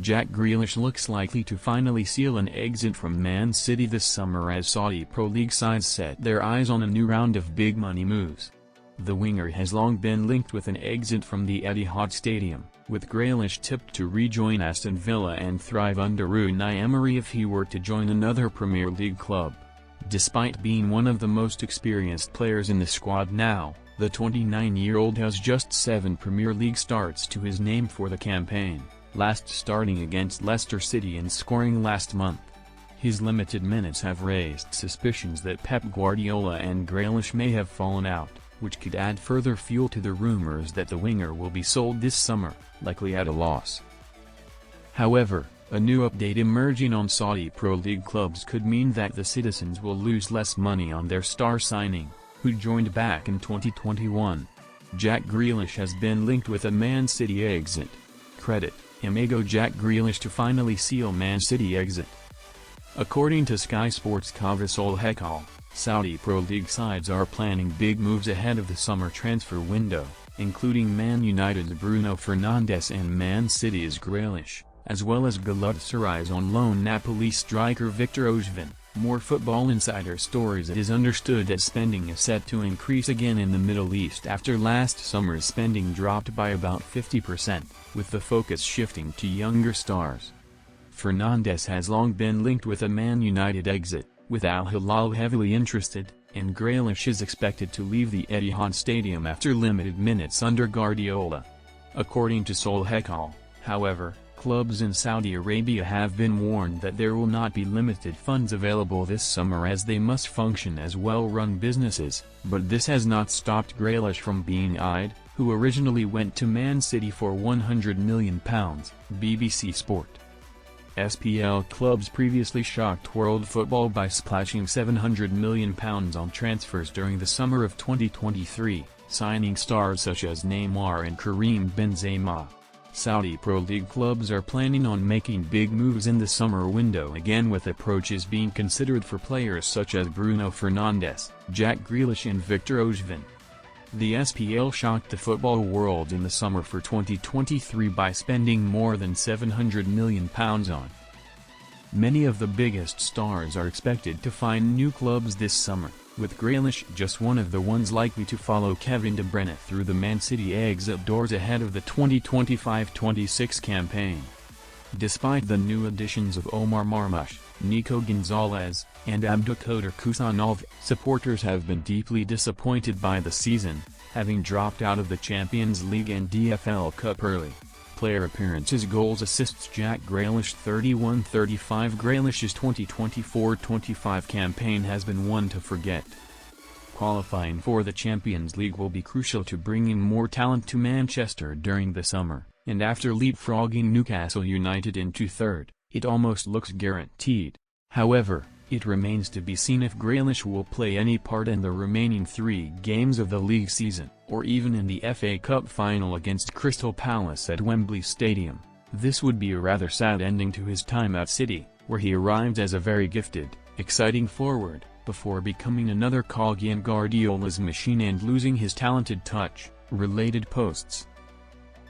Jack Grealish looks likely to finally seal an exit from Man City this summer as Saudi Pro League sides set their eyes on a new round of big money moves. The winger has long been linked with an exit from the Etihad Stadium, with Grealish tipped to rejoin Aston Villa and thrive under Unai Emery if he were to join another Premier League club. Despite being one of the most experienced players in the squad now, the 29-year-old has just 7 Premier League starts to his name for the campaign, last starting against Leicester City and scoring last month. His limited minutes have raised suspicions that Pep Guardiola and Grealish may have fallen out, which could add further fuel to the rumors that the winger will be sold this summer, likely at a loss. However, a new update emerging on Saudi Pro League clubs could mean that the citizens will lose less money on their star signing, who joined back in 2021. Jack Grealish has been linked with a Man City exit. Credit Amigo Jack Grealish to finally seal Man City exit. According to Sky Sports' Kaveh Solhekal, Saudi Pro League sides are planning big moves ahead of the summer transfer window, including Man United's Bruno Fernandes and Man City's Grealish, as well as Galatasaray's on loan Napoli striker Victor Osimhen. More Football Insider stories. It is understood that spending is set to increase again in the Middle East after last summer's spending dropped by about 50%, with the focus shifting to younger stars. Fernandes has long been linked with a Man United exit, with Al Hilal heavily interested, and Grealish is expected to leave the Etihad Stadium after limited minutes under Guardiola. According to Solhekal, however, clubs in Saudi Arabia have been warned that there will not be limited funds available this summer as they must function as well-run businesses, but this has not stopped Grealish from being eyed, who originally went to Man City for £100 million, BBC Sport. SPL clubs previously shocked world football by splashing £700 million on transfers during the summer of 2023, signing stars such as Neymar and Karim Benzema. Saudi Pro League clubs are planning on making big moves in the summer window again, with approaches being considered for players such as Bruno Fernandes, Jack Grealish and Victor Osimhen. The SPL shocked the football world in the summer for 2023 by spending more than £700 million on. Many of the biggest stars are expected to find new clubs this summer, with Grealish just one of the ones likely to follow Kevin De Bruyne through the Man City exit doors ahead of the 2025-26 campaign. Despite the new additions of Omar Marmoush, Nico Gonzalez, and Abdulkader Kusanov, supporters have been deeply disappointed by the season, having dropped out of the Champions League and DFL Cup early. Player appearances, goals, assists. Jack Grealish 31-35. Grealish's 2024-25 campaign has been one to forget. Qualifying for the Champions League will be crucial to bringing more talent to Manchester during the summer, and after leapfrogging Newcastle United into third, it almost looks guaranteed. However, it remains to be seen if Grealish will play any part in the remaining 3 games of the league season, or even in the FA Cup final against Crystal Palace at Wembley Stadium. This would be a rather sad ending to his time at City, where he arrived as a very gifted, exciting forward, before becoming another cog in Guardiola's machine and losing his talented touch. Related posts.